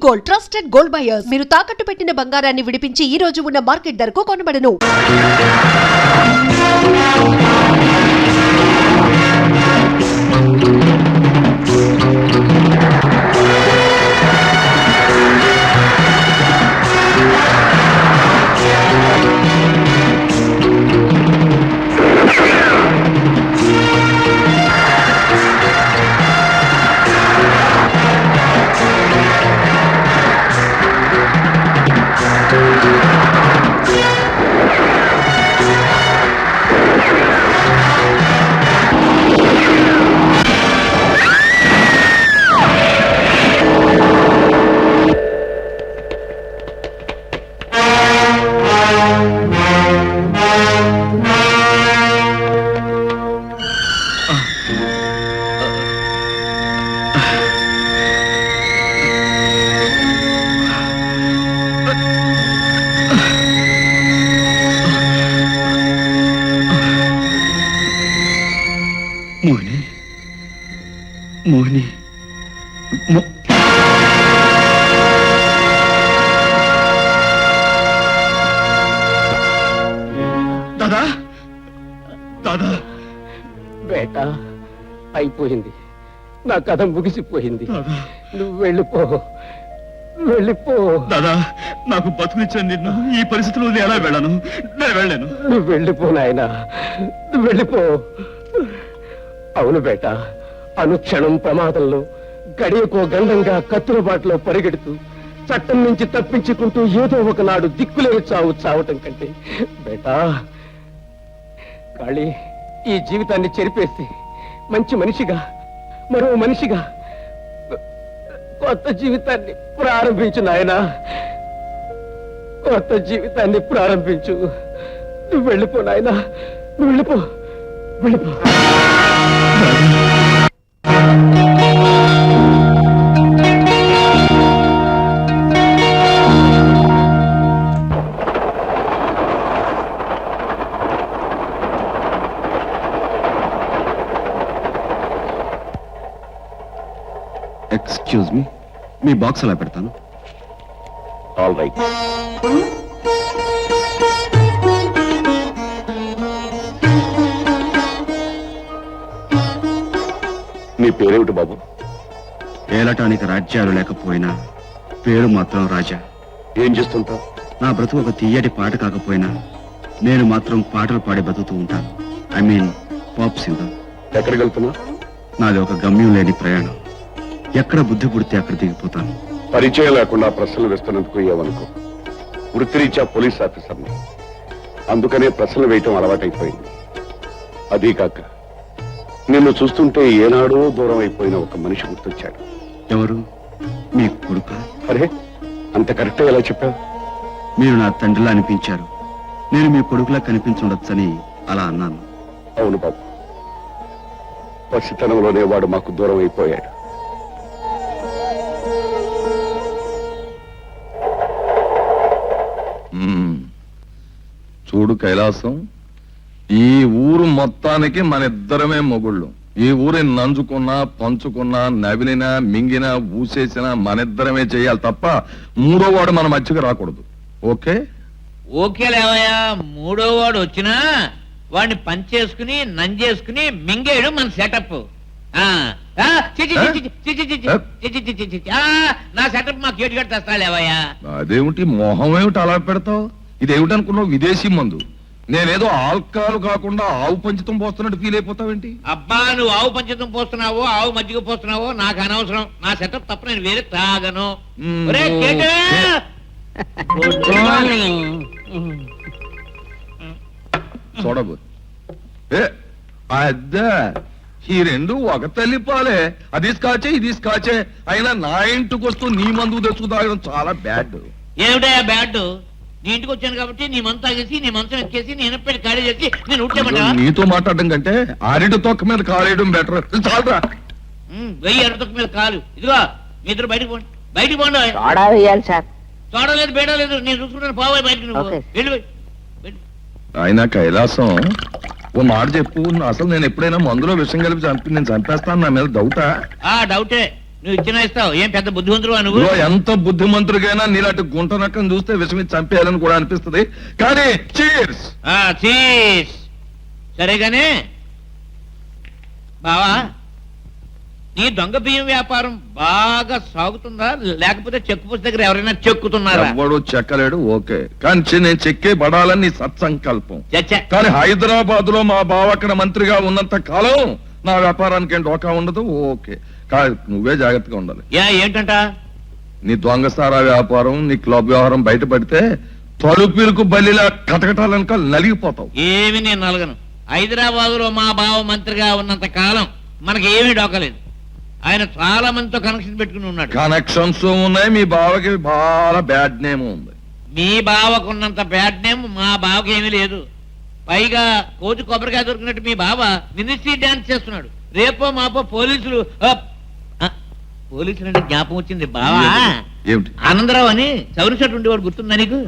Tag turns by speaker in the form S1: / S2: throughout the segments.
S1: Gold, trusted gold buyers. మీరు తాకట్టు పెట్టిన బంగారాన్ని విడిపించి ఈ రోజు ఉన్న మార్కెట్ ధరకు కొనబడను.
S2: మోహిని దాదా దాదా
S3: బేటా అయిపోయింది, నా కథ ముగిసిపోయింది. నువ్వు వెళ్ళిపో, వెళ్ళిపో.
S2: దాదా, నాకు బతుకునిచ్చిన నిన్ను ఈ పరిస్థితిలో ఎలా వెళ్ళాను? నేను వెళ్ళాను.
S3: నువ్వు వెళ్ళిపో నాయనా, నువ్వు వెళ్ళిపో. అవును బేటా, అనుక్షణం ప్రమాదంలో, గడియకో గండంగా కత్తుల బాటలో పరిగెడుతూ చట్టం నుంచి తప్పించుకుంటూ ఏదో ఒకనాడు దిక్కులేని చావు చావటం కంటే బేటా కాళీ ఈ జీవితాన్ని చెరిపేసి మంచి మనిషిగా, మరో మనిషిగా కొత్త జీవితాన్ని ప్రారంభించు నాయనా, కొత్త జీవితాన్ని ప్రారంభించు. నువ్వు వెళ్ళిపో నాయనా, నువ్వు వెళ్ళిపో, వెళ్ళిపో.
S2: ఎక్స్క్యూజ్ మీ, మీ బాక్స్ అలా పెడతాను.
S3: All right. నీ పేరేమిటి బాబు?
S2: ఏలటానికి రాజ్యాలు లేకపోయినా పేరు మాత్రం రాజా.
S3: ఏం చేస్తుంటావు?
S2: నా బ్రతుకు ఒక తీయటి పాట కాకపోయినా నేను మాత్రం పాటలు పాడి బతుకుతూ ఉంటాను. I mean pop singer.
S3: ఎక్కడికి వెళ్తున్నా?
S2: నాది ఒక గమ్యం లేని ప్రయాణం. ఎక్కడ బుద్ధి పుడితే అక్కడ దిగిపోతాను.
S3: పరిచయం లేకుండా ప్రశ్నలు వేస్తున్నందుకు ఏమనుకో. వృత్తిరీత్యా పోలీస్ ఆఫీసర్ని, అందుకనే ప్రశ్నలు వేయటం అలవాటైపోయింది. అదీ కాక నిన్ను చూస్తుంటే ఏనాడో దూరం అయిపోయిన ఒక మనిషి గుర్తొచ్చాడు.
S2: ఎవరు? మీ కొడుక?
S3: అరే, అంత కరెక్ట్గా ఎలా చెప్పావు?
S2: మీరు నా తండ్రిలా అనిపించారు. నేను మీ కొడుకులా కనిపించుండొచ్చని అలా అన్నాను.
S3: అవును బాబు, పసితనంలోనే వాడు మాకు దూరం అయిపోయాడు.
S4: చూడు కైలాసం, ఈ ఊరు మొత్తానికి మన ఇద్దరమే మొగుళ్ళు. ఈ ఊరి నంజుకున్నా, పంచుకున్నా, నవిలినా, మింగినా, ఊసేసినా మనిద్దరమే చేయాలి తప్ప మూడో వాడు మన మధ్యకి రాకూడదు. ఓకే?
S5: ఓకేలేవయ్యా. మూడో వాడు వచ్చినా వాడిని పంచేసుకుని నంజేసుకుని మింగేయడం మన సెటప్. నా సెటప్ మా కేటు గట్టి తెస్తాలేవయ్యా.
S4: అదేమిటి మొహం ఏమిటి అలా పెడతావు? ఇదేమిటనుకున్నావు? విదేశీ మందు. నేనేదో ఆల్కహాల్ కాకుండా ఆవు పంచితం పోస్తున్నట్టు ఫీల్ అయిపోతావేంటి?
S5: అబ్బా, నువ్వు ఆవు పంచతం పోస్తున్నావో ఆవు మజ్జిగ పోస్తున్నావో నాకు అనవసరం. నా సెటప్ తప్ప నేను వేరే తాగను.
S4: చూడబు అద్దా, ఈ రెండు ఒక తల్లి పాలే. అది స్కాచే, ఇది స్కాచే. అయినా నా ఇంటికి వస్తూ నీ మందు తెచ్చుకు తాగడం చాలా బ్యాడ్.
S5: ఏమిటా బ్యాడ్? నీ ఇంటికి వచ్చాను కాబట్టి నీ మందు తాగేసి నీ మంచం ఎక్కేసి నేను పెట్టి ఖాళీ చేసి నేను ఉట్టేమంటా?
S4: నీతో మాట్లాడడం కంటే ఆరిటి తొక్క మీద కాలేయడం బెటర్. చాలరా,
S5: వెయ్యి అర తొక్క మీద కాలు. ఇదిగో మీ ఇద్దరు బయటకు పోండి, బయటకు పోండి. చూడలేదు బేడలేదు, నేను చూసుకుంటాను. పోవాలి బయటకు, నువ్వు వెళ్ళి.
S4: ఆయన కైలాసం, ఓ మాట చెప్పు. అసలు నేను ఎప్పుడైనా మందులో విషం కలిపి నేను చంపేస్తాను, నా మీద డౌటా?
S5: డౌటే. నువ్వు ఇచ్చినా ఇస్తావు. ఏం పెద్ద బుద్ధివంతుడు నువ్వు.
S4: ఇదిగో ఎంత బుద్ధిమంతుడికైనా నీలాంటి గుంట నక్కను చూస్తే విషమించి చంపేయాలని కూడా అనిపిస్తుంది. కానీ చీర్స్.
S5: చీస్. సరేగానే బావా, నీ దొంగ బియ్యం వ్యాపారం బాగా సాగుతుందా, లేకపోతే చెక్కు పోస్ట్ దగ్గర ఎవరైనా చెక్కుతున్నారా?
S4: ఎవడు చెక్కలేడు, ఓకే. కానీ నేను చెక్కే పడాలని నీ సత్సంకల్పం.
S5: చచ్చా.
S4: కానీ హైదరాబాద్ లో మా బావ అక్కడ మంత్రిగా ఉన్నంత కాలం నా వ్యాపారానికి ఏం డోకా ఉండదు, ఓకే. కానీ నువ్వే జాగ్రత్తగా ఉండాలి.
S5: ఏంటంట?
S4: నీ దొంగసారా వ్యాపారం, నీ క్లబ్ వ్యవహారం బయటపడితే తలుపులకు బలిలా కటకటాలనుక నలిగిపోతావు.
S5: ఏమి నేను నలగను. హైదరాబాద్ లో మా బావ మంత్రిగా ఉన్నంత కాలం మనకి ఏమీ డోకలేదు. ఆయన చాలా మందితో కనెక్షన్ పెట్టుకుని ఉన్నాడు.
S4: కనెక్షన్స్ ఉన్నాయి. మీ బావకి బాగా బ్యాడ్ నేమ్ ఉంది.
S5: మీ బావకున్నంత బ్యాడ్ నేమ్ మా బావకి ఏమీ లేదు. పైగా కోతి కొబ్బరికాయ దొరికినట్టు మీ బావ మినిస్ట్రీ డాన్స్ చేస్తున్నాడు. రేపో మాపో పోలీసులు అంటే జ్ఞాపకం వచ్చింది బావా.
S4: ఏమిటి?
S5: ఆనందరావు అని చౌరి షర్ట్ ఉండేవాడు, గుర్తుందా నీకు?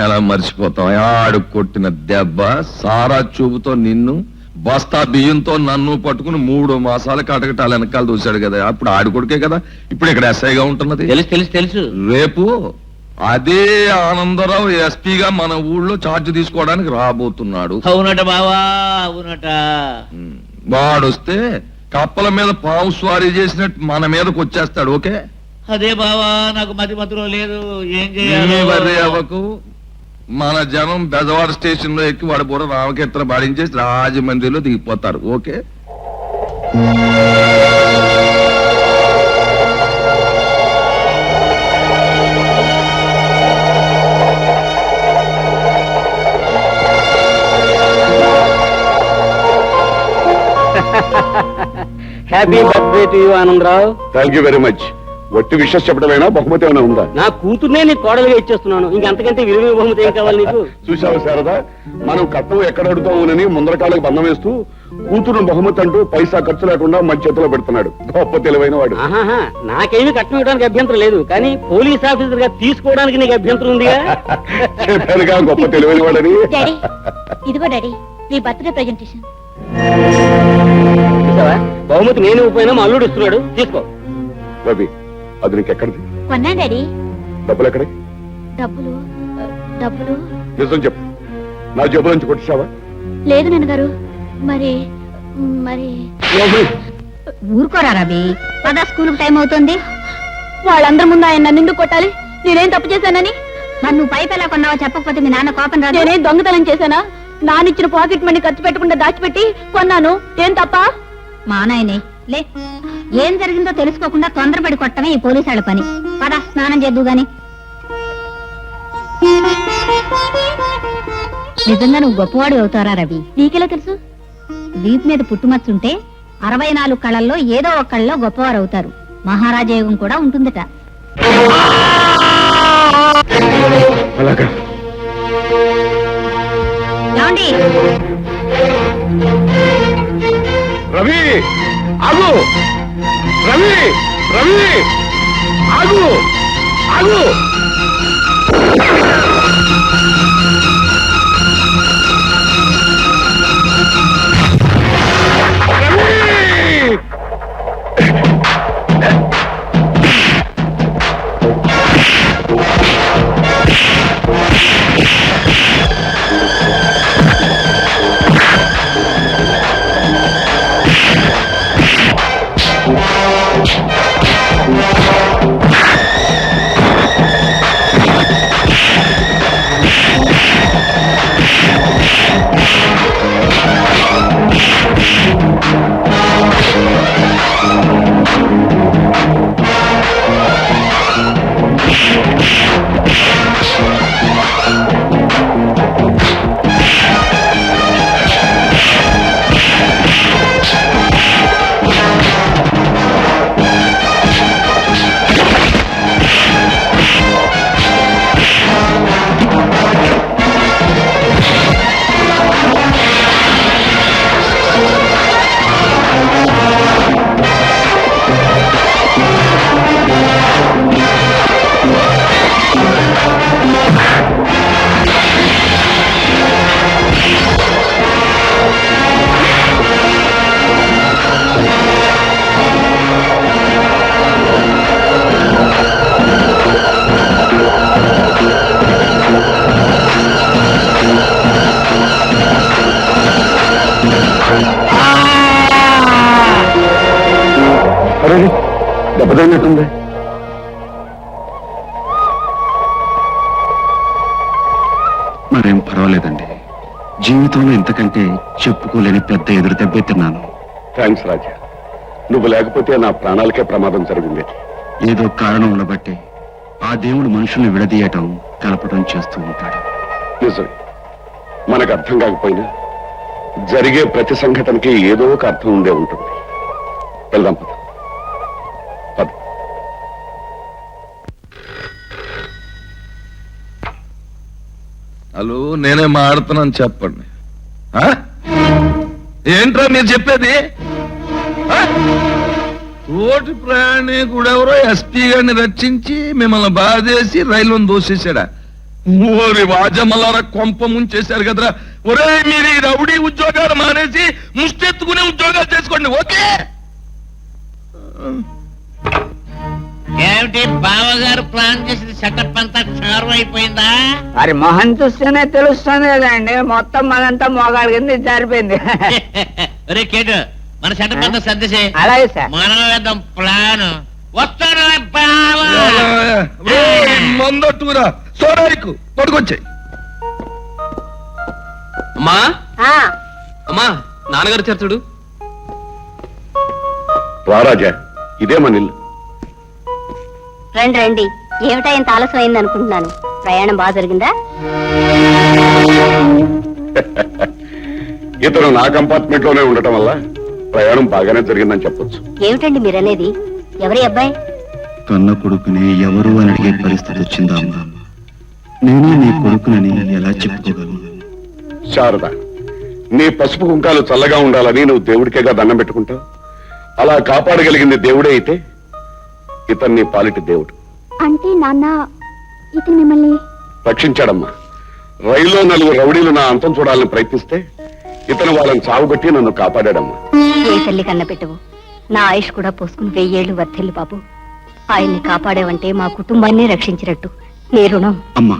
S4: అలా మర్చిపోతాం. ఆడు కొట్టిన దెబ్బ సారా చూపుతో నిన్ను, బస్తా బియ్యంతో నన్ను పట్టుకుని 3 మాసాలు కటకటాలు వెనకాల చూశాడు కదా. అప్పుడు ఆడి కొడుకే కదా ఇప్పుడు ఇక్కడ ఎస్ఐగా ఉంటున్నది.
S5: తెలుసు.
S4: రేపు అదే ఆనందరావు ఎస్పీగా మన ఊళ్ళో ఛార్జ్ తీసుకోవడానికి రాబోతున్నాడు.
S5: అవునట బావా, అవునట.
S4: వాడొస్తే కప్పల మీద పావు స్వారీ చేసినట్టు మన మీదకి వచ్చేస్తాడు, ఓకే.
S5: అదే బావా, నాకు మతిలో లేదు. ఏం
S4: నీ
S5: చేయాలి?
S4: వర్రీ అవ్వకు. మన జనం బెజవాడ స్టేషన్ లో ఎక్కి వాడు బుర్ర రామకీర్తన పాడించేసి రాజమండ్రిలో దిగిపోతారు, okay.
S3: Happy birthday to you Anandarao.
S6: Thank you very much. వట్టి విషయం చెప్పడమైనా బహుమతి ఏమైనా ఉందా?
S3: నా కూతుర్నే నీకు కోడలుగా ఇచ్చేస్తున్నాను. ఇంకంతకంటే విలువ బహుమతి ఏం కావాలి నీకు?
S6: చూసావు శారదా, మనం కట్నం ఎక్కడ అడుగుతామోనని ముందరకాలకు బంధం వేస్తూ కూతురు బహుమతి అంటూ పైసా ఖర్చు లేకుండా మన చేతిలో పెడుతున్నాడు. గొప్ప తెలివైన వాడు.
S3: నాకేమీ కట్నం ఇవ్వడానికి అభ్యంతరం లేదు, కానీ పోలీస్ ఆఫీసర్ గా తీసుకోవడానికి నీకు అభ్యంతరం ఉందిగా.
S6: చెప్పానుగా గొప్ప తెలివైన వాడని.
S7: డాడీ, ఇదిగో డాడీ మీ బర్త్డే ప్రెజెంటేషన్.
S3: చూసావా, బహుమతి నేను ఇవ్వకపోయినా మా అల్లుడు ఇస్తున్నాడు, తీసుకో.
S6: రవి, అది నీకు ఎక్కడిది?
S7: కొన్నా డాడీ.
S6: డబ్బులు ఎక్కడే?
S7: డబ్బులు
S6: నిజం చెప్పు, నా జబ్బు నుంచి కొట్టేశావా?
S7: లేదు నాన్నగారు. మరి ఊరుకోరా రవి, పద స్కూల్ టైం అవుతుంది. వాళ్ళందరి ముందు ఆయన నన్ను ఎందుకు కొట్టాలి? నేనేం తప్పు చేశానని? మరి నువ్వు పైపు ఎలా కొన్నావో చెప్పకపోతే మీ నాన్న కోపం రాదు. నేనేం దొంగతనం చేశానా? నానిచ్చిన పాకెట్ మనీ ఖర్చు పెట్టకుండా దాచిపెట్టి కొన్నాను. ఏం తప్ప? మా నాయనే లే, ఏం జరిగిందో తెలుసుకోకుండా తొందరపడి కొట్టమే ఈ పోలీసు వాళ్ళ పని. పద స్నానం చేద్దు గాని. నిజంగా నువ్వు గొప్పవాడు అవుతారా రవి? నీకెలా తెలుసు? వీపు మీద పుట్టుమచ్చుంటే 64 కళల్లో ఏదో ఒక కళలో గొప్పవారు అవుతారు. మహారాజా యోగం కూడా ఉంటుందట.
S6: అలాగా?
S7: ఏమండి?
S6: రవి ఆగు! రవి రవి ఆగు! ఆగు! అయినట్టుంది.
S2: మరేం పర్వాలేదండి. జీవితంలో ఇంతకంటే చెప్పుకోలేని పెద్ద ఎదురు దెబ్బతిన్నాను.
S6: థ్యాంక్స్ రాజా. నువ్వు లేకపోతే నా ప్రాణాలకే ప్రమాదం జరిగింది.
S2: ఏదో కారణం ఉండబట్టి ఆ దేవుడు మనుషుల్ని విడదీయటం కలపటం చేస్తూ ఉంటాడు.
S6: నిజమే. మనకు అర్థం కాకపోయినా జరిగే ప్రతి సంఘటనకి ఏదో ఒక అర్థం ఉండే ఉంటుంది. వెళ్దాం పద. పద.
S4: హలో, నేనే మాడుతున్నాను, చెప్పండి. ఆ? ఏంట్రా మీరు చెప్పేది? ఆ? తోటి ప్రయాణికుడెవరో ఎస్పీ గారిని రక్షించి మిమ్మల్ని బాధేసి రైలును దోసేశాడా? ఓరి వాజమల్లారా, కొంప ముంచేశారు కదరా. ఒరే, మీరు ఈ రౌడీ ఉద్యోగాలు మానేసి ముష్టెత్తుకునే ఉద్యోగాలు చేసుకోండి. ఓకే?
S5: ఏమిటి బావగారు ప్లాన్ చేసిన సెటప్ అంతా క్షారం అయిపోయిందా?
S8: మరి మొహం చూస్తేనే తెలుస్తుంది కదండి, మొత్తం మనంతా మోగాడి కింద జారిపోయింది.
S5: ఒరే కేటు, మన సెటప్ అంతా సర్దేసే.
S8: అలాగే సార్.
S5: మనం వేద్దాం ప్లాన్. వస్తాడు బావా.
S4: మందట్టురా సోరాయికు పడుకొచ్చాయి.
S9: అమ్మా అమ్మా, నాన్నగారు చర్చుడు.
S6: రా రాజా, ఇదే మన ఇల్లు.
S7: రండి రండి. ఏమిటా ఇంత ఆలస్యం అయింది అనుకుంటున్నాను. ప్రయాణం బాగా జరిగిందా?
S6: ఇతను నా కంపార్ట్మెంట్ లోనే ఉండటం వల్ల ప్రయాణం బాగానే జరిగిందని చెప్పొచ్చు.
S7: ఏమిటండి మీరనేది? ఎవరి అబ్బాయి?
S2: కన్న కొడుకుని ఎవరు అని అడిగే పరిస్థితి వచ్చిందా అమ్మా? నేను నీ కొడుకునని ఎలా చెప్పుకోగలను?
S6: శారద, నీ పసుపు కుంకాలు చల్లగా ఉండాలని నువ్వు దేవుడికేగా దండం పెట్టుకుంటావు. అలా కాపాడగలిగింది దేవుడే అయితే ఇతను నీ పాలిటి దేవుడు.
S7: అంటే నాన్న ఇతను మిమ్మల్ని
S6: రక్షించాడమ్మా. రైల్లో 4 రౌడీలు నా అంతం చూడాలని ప్రయత్నిస్తే ఇతను వాళ్ళని చావుగొట్టి నన్ను కాపాడాడమ్మా.
S7: ఏ తల్లి కన్న పెట్టవు. నా ఆయుష్ కూడా పోసుకుని 1000 ఏళ్ళు వర్ధిల్లు బాబు. ఆయన్ని కాపాడేవంటే మా కుటుంబాన్ని రక్షించినట్టు. నీ రుణం.
S2: అమ్మా,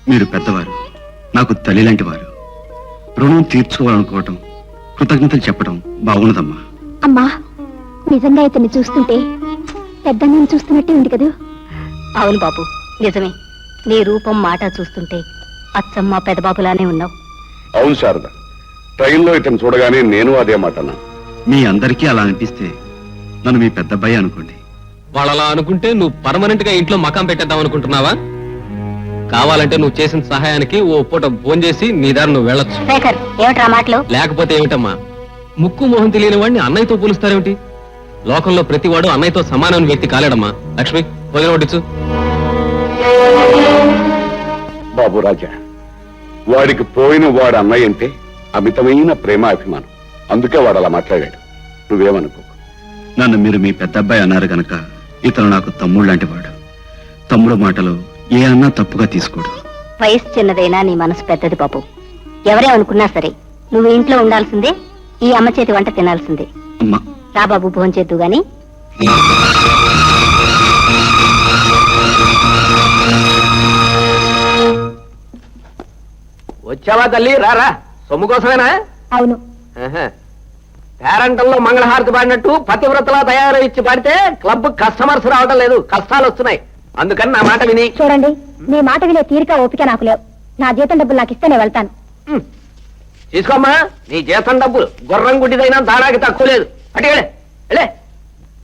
S2: మీరు పెద్దవారు, నాకు తల్లి లాంటి వారు. రుణం తీర్చుకోవాలనుకోవటం, కృతజ్ఞతలు చెప్పడం బాగున్నదమ్మా.
S7: అమ్మా, నిజంగా ఇతన్ని చూస్తుంటే పెద్దన్నని చూస్తున్నట్టే ఉంది కదూ? అవును బాబు, నిజమే. నీ రూపం మాట చూస్తుంటే అచ్చమ్మ పెదబాబులానే ఉన్నావు.
S6: అవును శారద, ట్రైన్లో ఇతను చూడగానే నేను అదే మాట అన్నాను.
S2: మీ అందరికీ అలా అనిపిస్తే నన్ను మీ పెద్దబ్బాయి అనుకోండి.
S9: వాళ్ళు అలా అనుకుంటే నువ్వు పర్మనెంట్ గా ఇంట్లో మకాం పెట్టేద్దాం అనుకుంటున్నావా? కావాలంటే నువ్వు చేసిన సహాయానికి ఓ పూట ఫోన్ చేసి నీ దారి నువ్వు వెళ్ళొచ్చు.
S7: శేఖర్, ఏమిట్రా మాటలు?
S9: లేకపోతే ఏమిటమ్మా, ముక్కు మొహం తెలియని వాడిని అన్నయ్యతో పోలుస్తారేమిటి? లోకంలో ప్రతివాడు అన్నయ్యతో సమానమైన వ్యక్తి కాలేడమ్మా. లక్ష్మి, భోజనం వడ్డించు.
S6: బాబు రాజా, వాడికి పోయిన వాడు అన్నయ్య అంటే అమితమైన ప్రేమ అభిమానం. అందుకే వాడు అలా మాట్లాడాడు. నువ్వేమనుకో.
S2: నన్ను మీరు మీ పెద్దబ్బాయి అన్నారు గనక ఇతను నాకు తమ్ముడు లాంటి వాడు. తమ్ముడు మాటలు ఏ అన్నా తప్పుగా తీసుకోడు.
S7: వయసు చిన్నదైనా నీ మనసు పెద్దది బాబు. ఎవరే అనుకున్నా సరే నువ్వు ఇంట్లో ఉండాల్సిందే, ఈ అమ్మ చేతి వంట తినాల్సిందే.
S2: అమ్మా,
S7: రా బాబు, భోంచేద్దు గాని.
S3: వచ్చావా తల్లి? రారా. సొమ్ము కోసమేనా?
S7: అవును.
S3: పేరంటంలో మంగళహారతి పాడినట్టు పతివ్రతలా తయారు ఇచ్చి పాడితే క్లబ్ కస్టమర్స్ రావడం లేదు, కష్టాలు వస్తున్నాయి. అందుకని నా మాట విని.
S7: చూడండి, మీ మాట వినే తీరిక ఓపిక నాకు లేవు. నా జీతం డబ్బులు నాకు ఇస్తే నేను వెళ్తాను.
S3: తీసుకోమ్మా, నీ జీతం డబ్బులు. గుర్రం గుడ్డిదైనా దాడాకి తక్కువ లేదు. అటే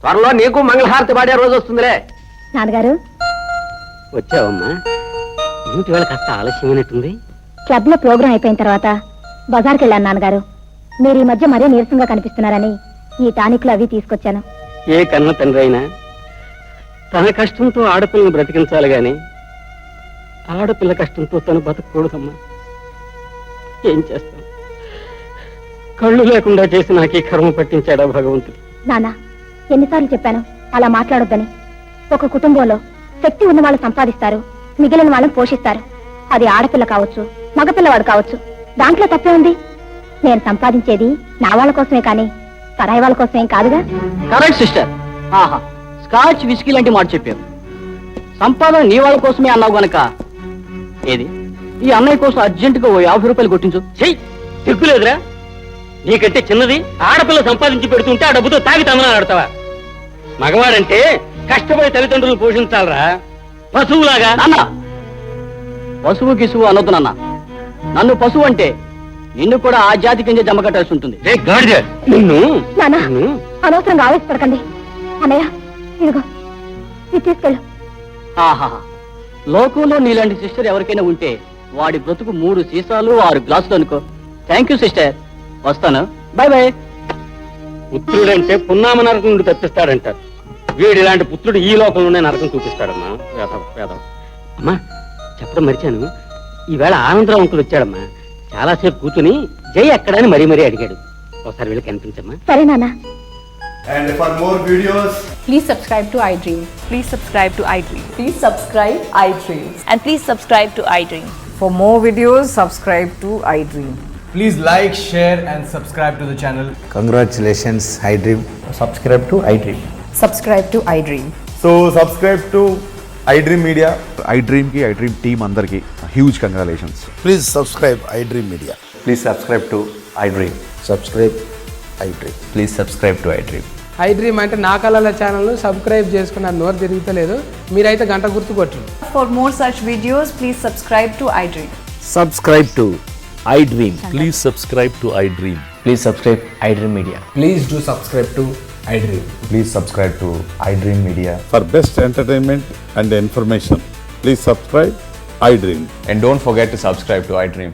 S3: త్వరలో నీకు మంగళహారతి పాడే రోజు వస్తుందిలే.
S7: నాన్నగారు,
S3: వచ్చావమ్మా. ఇంటి వేళ కాస్త ఆలస్యమైనట్టుంది.
S7: క్లబ్ లో ప్రోగ్రాం అయిపోయిన తర్వాత బజార్కి వెళ్ళాను నాన్నగారు. మీరు ఈ మధ్య మరీ నీరసంగా కనిపిస్తున్నారని ఈ టానిక్లు అవి తీసుకొచ్చాను.
S3: ఏ కన్న తండ్రి అయినా తన కష్టంతో ఆడపిల్లని బ్రతికించాలి గాని ఆడపిల్ల కష్టంతో తను బతకూడదమ్మా. ఏం చేస్తాం? కళ్ళు లేకుండా చేసి నాకు ఈ కర్మ పట్టించాడా భగవంతుడు.
S7: నాన్న, ఎన్నిసార్లు చెప్పాను అలా మాట్లాడొద్దని. ఒక కుటుంబంలో శక్తి ఉన్న వాళ్ళు సంపాదిస్తారు, మిగిలిన వాళ్ళని పోషిస్తారు. అది ఆడపిల్ల కావచ్చు, మగపిల్లవాడు కావచ్చు. దాంట్లో తప్పే ఉంది. నేను సంపాదించేది నా వాళ్ళ కోసమే కానీ పరాయి వాళ్ళ కోసమేం కాదుగా.
S8: Correct sister. ఆహా, స్కాచ్ విస్కీ లాంటి మాట చెప్పావు. సంపాదన నీ వాళ్ళ కోసమే అన్నావు గనక ఏది ఈ అన్నయ్య కోసం అర్జెంటుగా ఓ 50 రూపాయలు కొట్టించు.
S3: చెయ్యి, సిగ్గులేదురా? నీకంటే చిన్నది ఆడపిల్ల సంపాదించి పెడుతుంటే ఆ డబ్బుతో తాగి తమనా ఆడతావా? మగవాడంటే కష్టపడి తల్లిదండ్రులు పోషించాలరా, పశువులాగా.
S8: నాన్న పశువు గిసువు అనొద్దు నాన్న. నన్ను పశువు అంటే నిన్ను కూడా ఆ జాతి కింద జమ కట్టాల్సి ఉంటుంది.
S3: రే గాడిద, నిన్ను
S7: నాన్న అనవసరంగా ఆవేశపడకండి. అన్నయ్య ఇదిగో ఇది తీసుకెళ్ళు.
S8: ఆహా, లోకంలో నీలాంటి సిస్టర్ ఎవరికైనా ఉంటే వాడి బ్రతుకు 3 సీసాలు 6 గ్లాసులు అనుకో. థ్యాంక్ యూ సిస్టర్, వస్తాను. Bye bye.
S3: పుత్రుడంటే పున్నామ నరకం నుండి తప్పిస్తాడంటారు. వీడిలాంటి పుత్రుడు ఈ లోకంలోనే నరకం చూపిస్తాడమ్మా. వేదం అమ్మా, చెప్పడం మరిచాను, ఈవేళ ఆనందరావు అంకులు వచ్చాడమ్మా. చాలాసేపు కూర్చుని జై ఎక్కడ అని మరీ అడిగాడు. ఒకసారి వెళ్ళి కనిపించమ్మా.
S7: సరే నాన్న.
S10: And for more videos,
S7: please subscribe to iDream.
S11: Please subscribe to iDream.
S7: Please subscribe iDream.
S11: And please subscribe to iDream.
S12: For more videos, subscribe to iDream.
S10: please like, share and subscribe to the channel.
S13: Congratulations, iDream.
S10: Subscribe to iDream.
S12: Subscribe to iDream.
S10: So subscribe to iDream Media.
S13: iDream ki iDream team andarki huge congratulations.
S10: Please subscribe iDream Media.
S13: Please subscribe to iDream.
S10: Subscribe iDream.
S13: Please subscribe to iDream.
S12: iDream అంటే నా కళల channel subscribe చేసుకున్న నోరు తిరుగుతలేదు. మీరైతే గంట గుర్తు కొట్టండి.
S11: For more such videos, please subscribe to iDream.
S3: Subscribe to iDream.
S13: Please subscribe to iDream.
S8: Please subscribe iDream media.
S10: Please do subscribe to iDream.
S13: Please subscribe to iDream Media.
S6: For best entertainment and information, please subscribe iDream.
S13: And don't forget to subscribe to iDream.